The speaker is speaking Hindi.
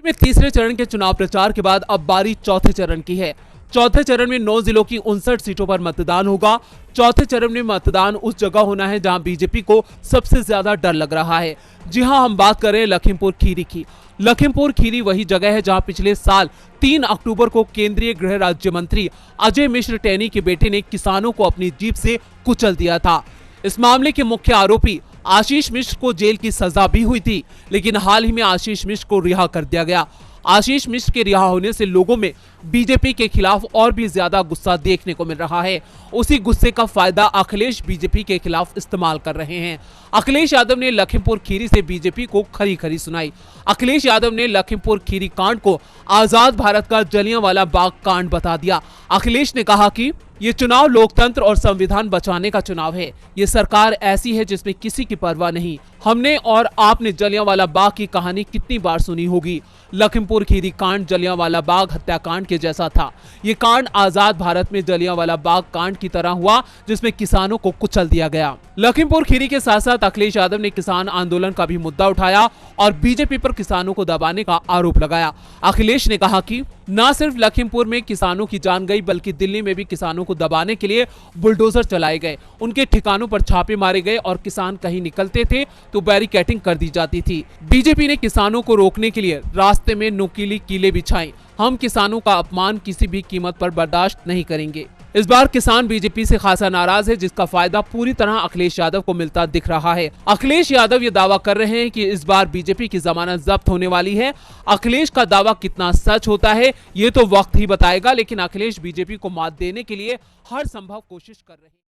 में तीसरे चरण के चुनाव प्रचार के बाद अब बारी चौथे चरण की है। चौथे चरण में 9 जिलों की 59 सीटों पर मतदान होगा। चौथे चरण में मतदान उस जगह होना है जहां बीजेपी को सबसे ज्यादा डर लग रहा है। जी हां, हम बात कर रहे हैं लखीमपुर खीरी की। लखीमपुर खीरी वही जगह है जहां पिछले साल 3 अक्टूबर को केंद्रीय गृह राज्य मंत्री अजय मिश्र टेनी के बेटे ने किसानों को अपनी जीप से कुचल दिया था। इस मामले के मुख्य आरोपी आशीष मिश्र को जेल की सजा भी हुई थी, लेकिन हाल ही में आशीष मिश्र को रिहा कर दिया गया। आशीष मिश्र के रिहा होने से लोगों में बीजेपी के खिलाफ और भी ज्यादा गुस्सा देखने को मिल रहा है। उसी गुस्से का फायदा अखिलेश बीजेपी के खिलाफ इस्तेमाल कर रहे हैं। अखिलेश यादव ने लखीमपुर खीरी से बीजेपी को खरी खरी सुनाई। अखिलेश यादव ने लखीमपुर खीरी कांड को आजाद भारत का जलियांवाला बाग कांड बता दिया। अखिलेश ने कहा कि ये चुनाव लोकतंत्र और संविधान बचाने का चुनाव है। ये सरकार ऐसी है जिसमें किसी की परवाह नहीं। हमने और आपने जलियांवाला बाग की कहानी कितनी बार सुनी होगी। लखीमपुर खीरी कांड जलियांवाला बाग हत्याकांड के जैसा था। ये कांड आजाद भारत में जलियांवाला बाग कांड की तरह हुआ, जिसमें किसानों को कुचल दिया गया। लखीमपुर खीरी के साथ साथ अखिलेश यादव ने किसान आंदोलन का भी मुद्दा उठाया और बीजेपी पर किसानों को दबाने का आरोप लगाया। अखिलेश ने कहा कि न सिर्फ लखीमपुर में किसानों की जान गई, बल्कि दिल्ली में भी किसानों को दबाने के लिए बुलडोजर चलाए गए। उनके ठिकानों पर छापे मारे गए और किसान कहीं निकलते थे तो बैरिकेडिंग कर दी जाती थी। बीजेपी ने किसानों को रोकने के लिए रास्ते में नुकीली कीले बिछाई। हम किसानों का अपमान किसी भी कीमत पर बर्दाश्त नहीं करेंगे। इस बार किसान बीजेपी से खासा नाराज है, जिसका फायदा पूरी तरह अखिलेश यादव को मिलता दिख रहा है। अखिलेश यादव ये दावा कर रहे हैं कि इस बार बीजेपी की जमानत जब्त होने वाली है। अखिलेश का दावा कितना सच होता है ये तो वक्त ही बताएगा, लेकिन अखिलेश बीजेपी को मात देने के लिए हर संभव कोशिश कर रहे हैं।